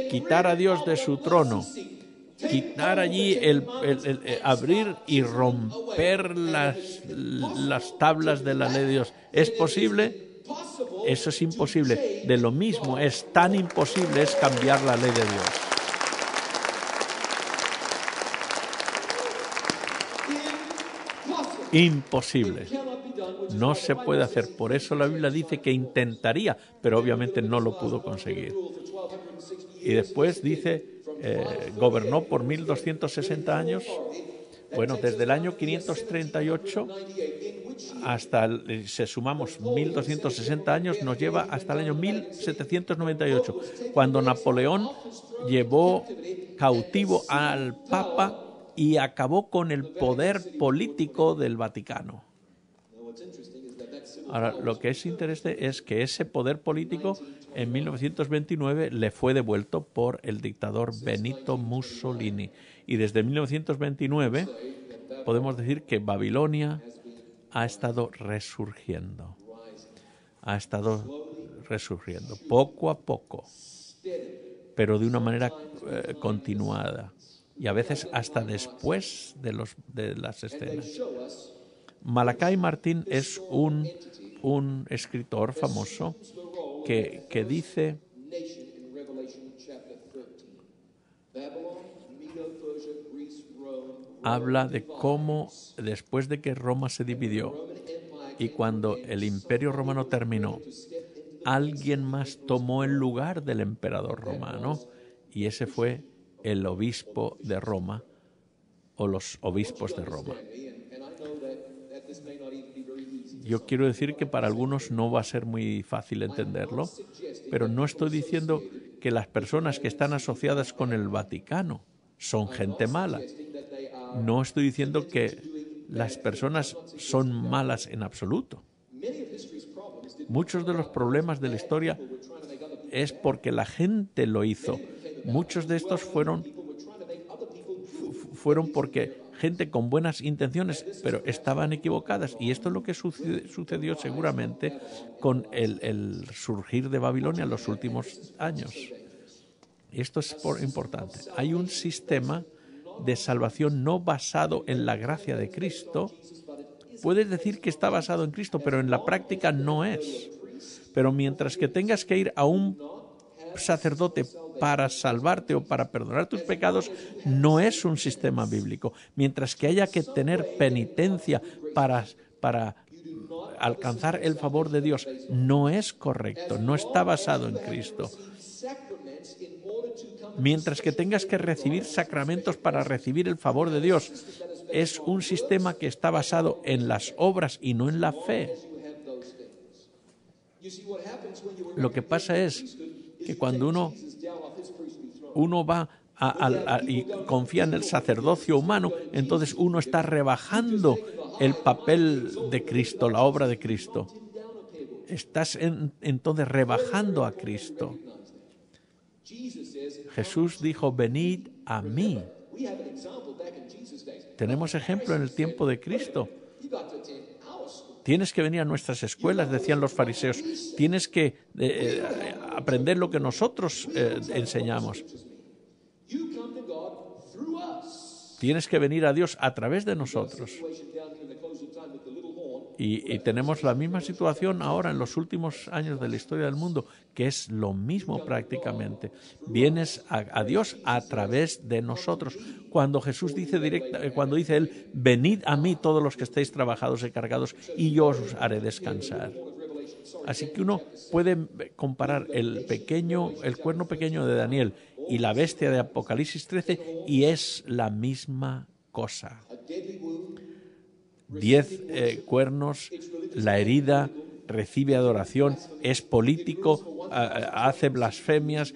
quitar a Dios de su trono, quitar allí abrir y romper las tablas de la ley de Dios. ¿Es posible? Eso es imposible. De lo mismo, es tan imposible es cambiar la ley de Dios. Imposible. No se puede hacer. Por eso la Biblia dice que intentaría, pero obviamente no lo pudo conseguir. Y después dice, gobernó por 1260 años. Bueno, desde el año 538 hasta, si sumamos 1260 años, nos lleva hasta el año 1798, cuando Napoleón llevó cautivo al Papa y acabó con el poder político del Vaticano. Ahora, lo que es interesante es que ese poder político en 1929 le fue devuelto por el dictador Benito Mussolini. Y desde 1929 podemos decir que Babilonia ha estado resurgiendo. Ha estado resurgiendo poco a poco, pero de una manera continuada. Y a veces hasta después de las escenas. Malachi Martín es un escritor famoso que dice habla de cómo después de que Roma se dividió y cuando el Imperio Romano terminó, alguien más tomó el lugar del emperador romano, y ese fue el obispo de Roma o los obispos de Roma. Yo quiero decir que para algunos no va a ser muy fácil entenderlo, pero no estoy diciendo que las personas que están asociadas con el Vaticano son gente mala. No estoy diciendo que las personas son malas en absoluto. Muchos de los problemas de la historia es porque la gente lo hizo. Muchos de estos fueron porque gente con buenas intenciones, pero estaban equivocadas. Y esto es lo que sucedió seguramente con el surgir de Babilonia en los últimos años. Y esto es importante. Hay un sistema de salvación no basado en la gracia de Cristo. Puedes decir que está basado en Cristo, pero en la práctica no es. Pero mientras que tengas que ir a un sacerdote para salvarte o para perdonar tus pecados, no es un sistema bíblico. Mientras que haya que tener penitencia para alcanzar el favor de Dios, no es correcto, no está basado en Cristo. Mientras que tengas que recibir sacramentos para recibir el favor de Dios, es un sistema que está basado en las obras y no en la fe. Lo que pasa es que cuando uno va y confía en el sacerdocio humano, entonces uno está rebajando el papel de Cristo, la obra de Cristo. Estás entonces rebajando a Cristo. Jesús dijo, venid a mí. Tenemos ejemplo en el tiempo de Cristo. Tienes que venir a nuestras escuelas, decían los fariseos. Tienes que aprender lo que nosotros enseñamos. Tienes que venir a Dios a través de nosotros. Y tenemos la misma situación ahora en los últimos años de la historia del mundo, que es lo mismo prácticamente. Vienes a Dios a través de nosotros. Cuando Jesús dice cuando dice Él, venid a mí todos los que estéis trabajados y cargados, y yo os haré descansar. Así que uno puede comparar el cuerno pequeño de Daniel y la bestia de Apocalipsis 13 y es la misma cosa. 10 cuernos, la herida, recibe adoración, es político, hace blasfemias,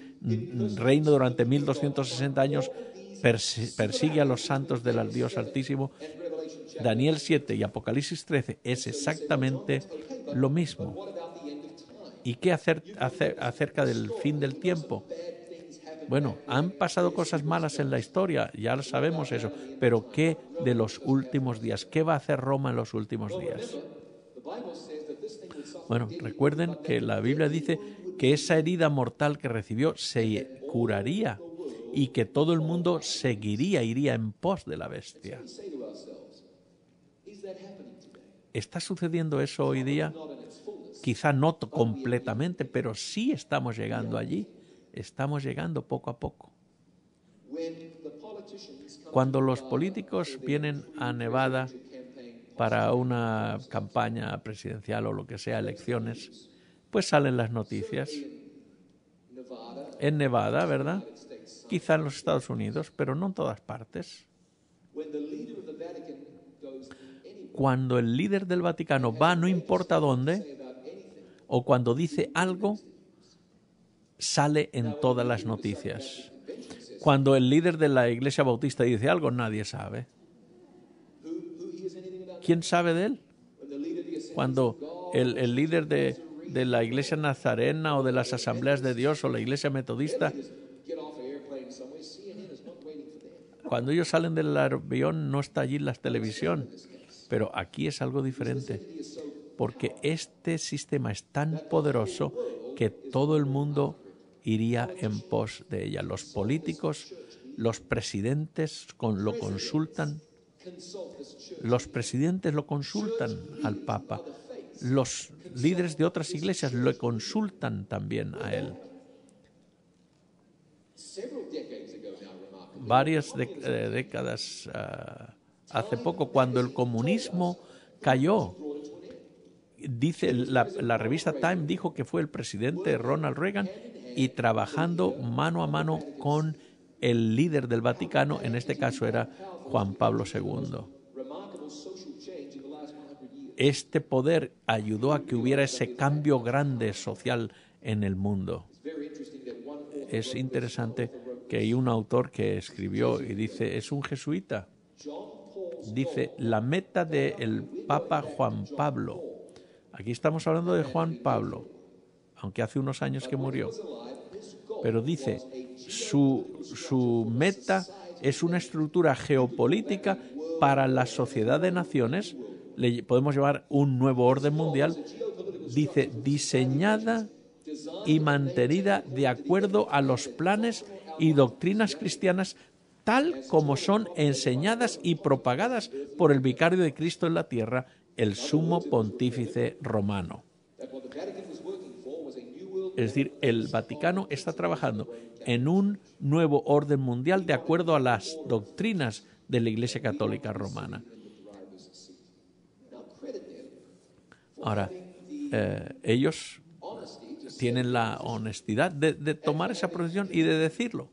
reina durante 1260 años, persigue a los santos del Dios Altísimo. Daniel 7 y Apocalipsis 13 es exactamente lo mismo. ¿Y qué hacer acerca del fin del tiempo? Bueno, han pasado cosas malas en la historia, ya lo sabemos eso, pero ¿qué de los últimos días? ¿Qué va a hacer Roma en los últimos días? Bueno, recuerden que la Biblia dice que esa herida mortal que recibió se curaría y que todo el mundo iría en pos de la bestia. ¿Está sucediendo eso hoy día? Quizá no completamente, pero sí estamos llegando allí. Estamos llegando poco a poco. Cuando los políticos vienen a Nevada para una campaña presidencial o lo que sea, elecciones, pues salen las noticias. En Nevada, ¿verdad? Quizá en los Estados Unidos, pero no en todas partes. Cuando el líder del Vaticano va no importa dónde, o cuando dice algo, sale en todas las noticias. Cuando el líder de la Iglesia Bautista dice algo, nadie sabe. ¿Quién sabe de él? Cuando el líder de la Iglesia Nazarena o de las Asambleas de Dios o la Iglesia Metodista, cuando ellos salen del avión no está allí la televisión. Pero aquí es algo diferente, porque este sistema es tan poderoso que todo el mundo iría en pos de ella. Los políticos, los presidentes lo consultan. Los presidentes lo consultan al Papa. Los líderes de otras iglesias lo consultan también a él. Varias décadas hace poco, cuando el comunismo cayó, dice la revista Time dijo que fue el presidente Ronald Reagan y trabajando mano a mano con el líder del Vaticano, en este caso era Juan Pablo II. Este poder ayudó a que hubiera ese cambio grande social en el mundo. Es interesante que hay un autor que escribió y dice, es un jesuita. Dice, la meta del Papa Juan Pablo. Aquí estamos hablando de Juan Pablo, aunque hace unos años que murió. Pero dice, su meta es una estructura geopolítica para la sociedad de naciones, le podemos llamar un nuevo orden mundial, dice, diseñada y mantenida de acuerdo a los planes y doctrinas cristianas tal como son enseñadas y propagadas por el vicario de Cristo en la tierra, el sumo pontífice romano. Es decir, el Vaticano está trabajando en un nuevo orden mundial de acuerdo a las doctrinas de la Iglesia Católica Romana. Ahora, ellos tienen la honestidad de tomar esa posición y de decirlo.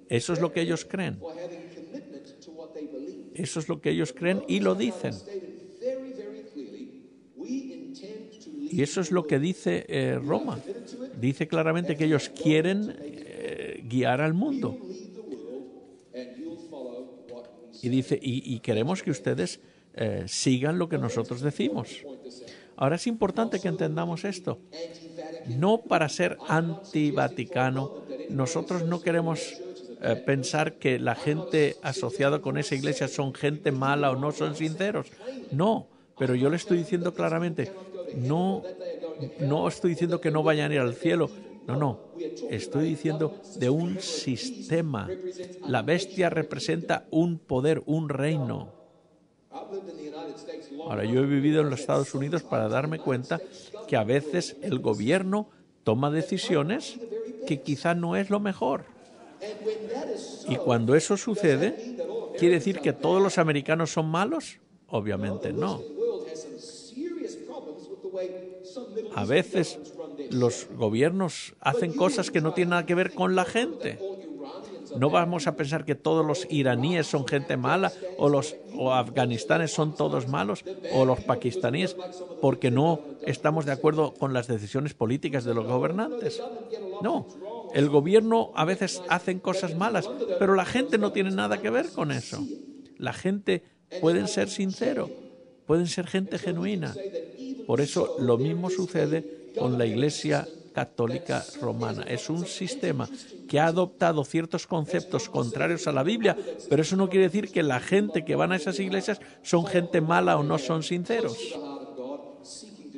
Eso es lo que ellos creen. Eso es lo que ellos creen y lo dicen. Y eso es lo que dice Roma. Dice claramente que ellos quieren guiar al mundo. Y dice, y queremos que ustedes sigan lo que nosotros decimos. Ahora es importante que entendamos esto. No para ser anti-Vaticano, nosotros no queremos pensar que la gente asociada con esa iglesia son gente mala o no son sinceros. No, pero yo le estoy diciendo claramente, no estoy diciendo que no vayan a ir al cielo. No, estoy diciendo de un sistema. La bestia representa un poder, un reino. Ahora, yo he vivido en los Estados Unidos para darme cuenta que a veces el gobierno toma decisiones que quizá no es lo mejor. Y cuando eso sucede, ¿quiere decir que todos los americanos son malos? Obviamente no. A veces los gobiernos hacen cosas que no tienen nada que ver con la gente. No vamos a pensar que todos los iraníes son gente mala o afganistanes son todos malos o los pakistaníes porque no estamos de acuerdo con las decisiones políticas de los gobernantes. No, el gobierno a veces hacen cosas malas, pero la gente no tiene nada que ver con eso. La gente pueden ser sinceros, pueden ser gente genuina. Por eso lo mismo sucede con la Iglesia Católica Romana. Es un sistema que ha adoptado ciertos conceptos contrarios a la Biblia, pero eso no quiere decir que la gente que van a esas iglesias son gente mala o no son sinceros.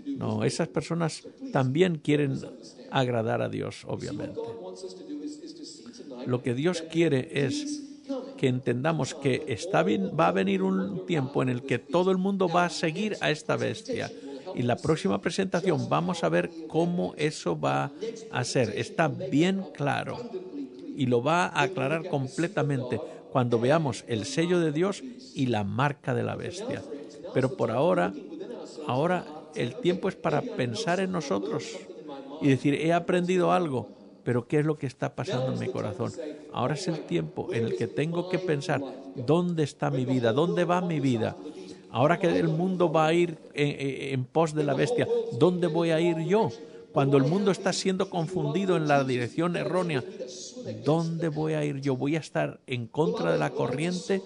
No, esas personas también quieren agradar a Dios, obviamente. Lo que Dios quiere es que entendamos que va a venir un tiempo en el que todo el mundo va a seguir a esta bestia. Y la próxima presentación vamos a ver cómo eso va a ser. Está bien claro y lo va a aclarar completamente cuando veamos el sello de Dios y la marca de la bestia. Pero por ahora el tiempo es para pensar en nosotros y decir, he aprendido algo, pero ¿qué es lo que está pasando en mi corazón? Ahora es el tiempo en el que tengo que pensar, ¿dónde está mi vida? ¿Dónde va mi vida? Ahora que el mundo va a ir en pos de la bestia, ¿dónde voy a ir yo? Cuando el mundo está siendo confundido en la dirección errónea, ¿dónde voy a ir yo? ¿Voy a estar en contra de la corriente?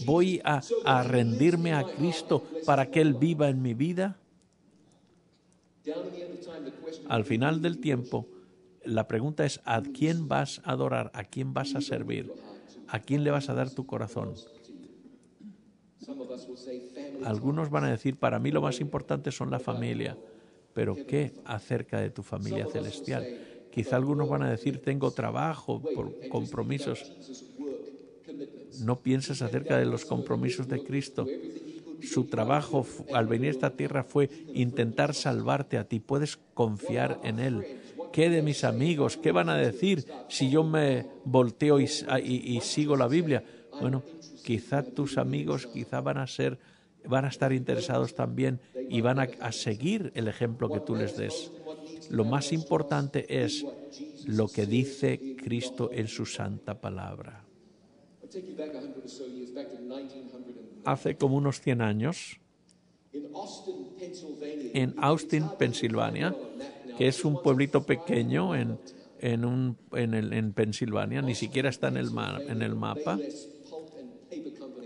¿Voy a rendirme a Cristo para que Él viva en mi vida? Al final del tiempo, la pregunta es, ¿a quién vas a adorar? ¿A quién vas a servir? ¿A quién le vas a dar tu corazón? Algunos van a decir, para mí lo más importante son la familia. Pero ¿qué acerca de tu familia celestial? Quizá algunos van a decir, tengo trabajo, por compromisos. No pienses acerca de los compromisos de Cristo. Su trabajo al venir a esta tierra fue intentar salvarte a ti. Puedes confiar en Él. ¿Qué de mis amigos? ¿Qué van a decir si yo me volteo y sigo la Biblia? Bueno, quizá tus amigos van a estar interesados también y van a seguir el ejemplo que tú les des. Lo más importante es lo que dice Cristo en su santa palabra. Hace como unos 100 años, en Austin, Pensilvania, que es un pueblito pequeño en Pensilvania, ni siquiera está en el mapa,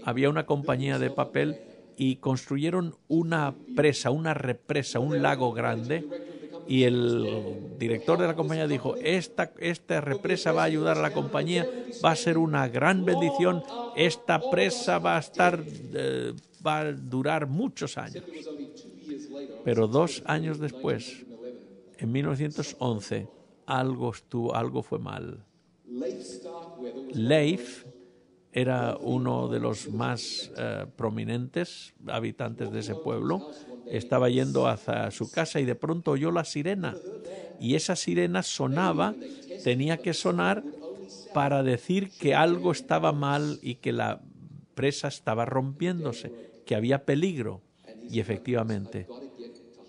había una compañía de papel y construyeron una represa, un lago grande, y el director de la compañía dijo, esta represa va a ayudar a la compañía, va a ser una gran bendición, esta presa va a durar muchos años. Pero 2 años después, en 1911, algo fue mal. Leif era uno de los más prominentes habitantes de ese pueblo. Estaba yendo hacia su casa y de pronto oyó la sirena. Y esa sirena tenía que sonar para decir que algo estaba mal y que la presa estaba rompiéndose, que había peligro. Y efectivamente.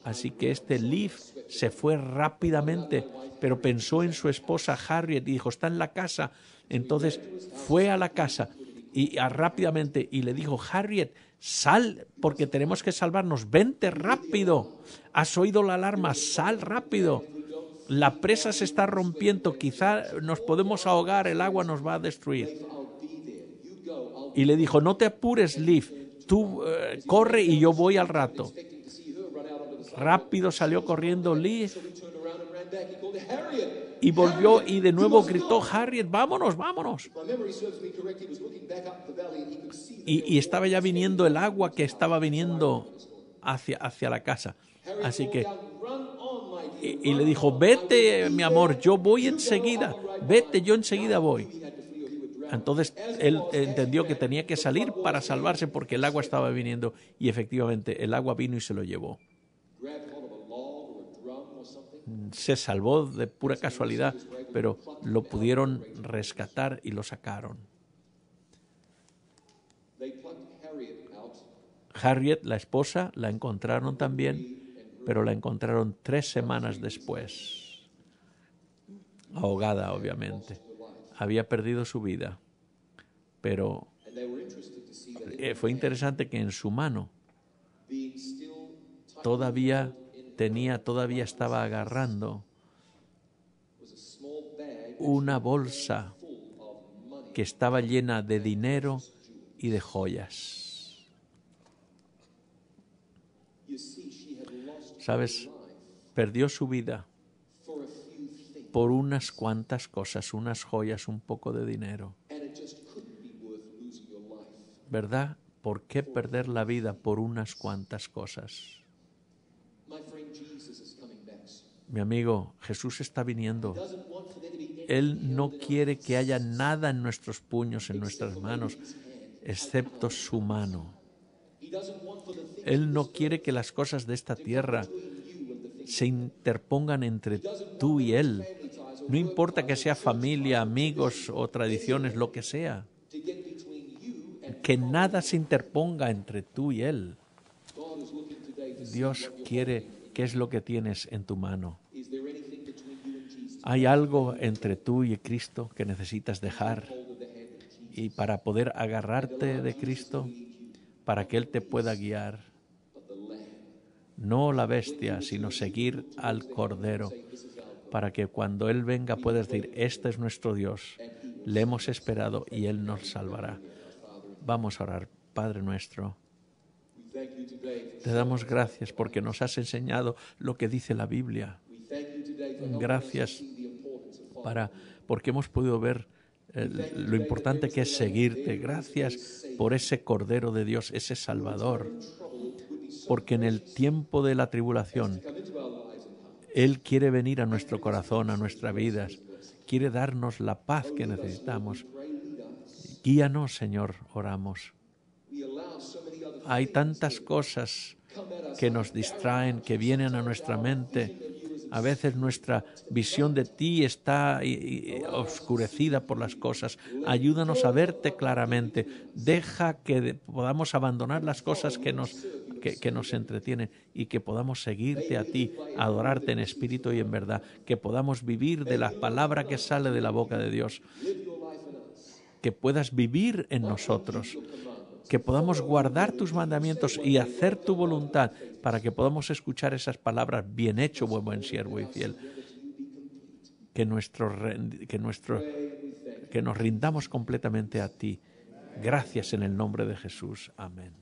Así que Leif se fue rápidamente, pero pensó en su esposa Harriet y dijo, está en la casa. Entonces fue a la casa y rápidamente y le dijo, Harriet, sal porque tenemos que salvarnos, vente rápido, has oído la alarma, sal rápido, la presa se está rompiendo, quizá nos podemos ahogar, el agua nos va a destruir. Y le dijo, no te apures, Leif, tú corre y yo voy al rato. Rápido salió corriendo Leif y volvió y de nuevo gritó, Harriet, vámonos, vámonos. Y estaba ya viniendo el agua que estaba viniendo hacia la casa. Así que, y le dijo, vete, mi amor, yo voy enseguida, vete, yo enseguida voy. Entonces él entendió que tenía que salir para salvarse porque el agua estaba viniendo y efectivamente el agua vino y se lo llevó. Se salvó de pura casualidad, pero lo pudieron rescatar y lo sacaron. Harriet, la esposa, la encontraron también, pero la encontraron 3 semanas después. Ahogada, obviamente. Había perdido su vida, pero fue interesante que en su mano todavía estaba agarrando una bolsa que estaba llena de dinero y de joyas. ¿Sabes? Perdió su vida por unas cuantas cosas, unas joyas, un poco de dinero. ¿Verdad? ¿Por qué perder la vida por unas cuantas cosas? Mi amigo, Jesús está viniendo. Él no quiere que haya nada en nuestros puños, en nuestras manos, excepto su mano. Él no quiere que las cosas de esta tierra se interpongan entre tú y Él. No importa que sea familia, amigos o tradiciones, lo que sea. Que nada se interponga entre tú y Él. Dios quiere, ¿qué es lo que tienes en tu mano? ¿Hay algo entre tú y Cristo que necesitas dejar? Y para poder agarrarte de Cristo, para que Él te pueda guiar. No la bestia, sino seguir al Cordero, para que cuando Él venga puedas decir, este es nuestro Dios, le hemos esperado y Él nos salvará. Vamos a orar. Padre nuestro, te damos gracias porque nos has enseñado lo que dice la Biblia. Gracias porque hemos podido ver lo importante que es seguirte. Gracias por ese Cordero de Dios, ese Salvador. Porque en el tiempo de la tribulación, Él quiere venir a nuestro corazón, a nuestras vidas. Quiere darnos la paz que necesitamos. Guíanos, Señor, oramos. Hay tantas cosas que nos distraen, que vienen a nuestra mente. A veces nuestra visión de ti está oscurecida por las cosas. Ayúdanos a verte claramente. Deja que podamos abandonar las cosas que nos entretienen y que podamos seguirte a ti, adorarte en espíritu y en verdad. Que podamos vivir de la palabra que sale de la boca de Dios. Que puedas vivir en nosotros. Que podamos guardar tus mandamientos y hacer tu voluntad para que podamos escuchar esas palabras, bien hecho, buen siervo y fiel. Que nos rindamos completamente a ti. Gracias en el nombre de Jesús. Amén.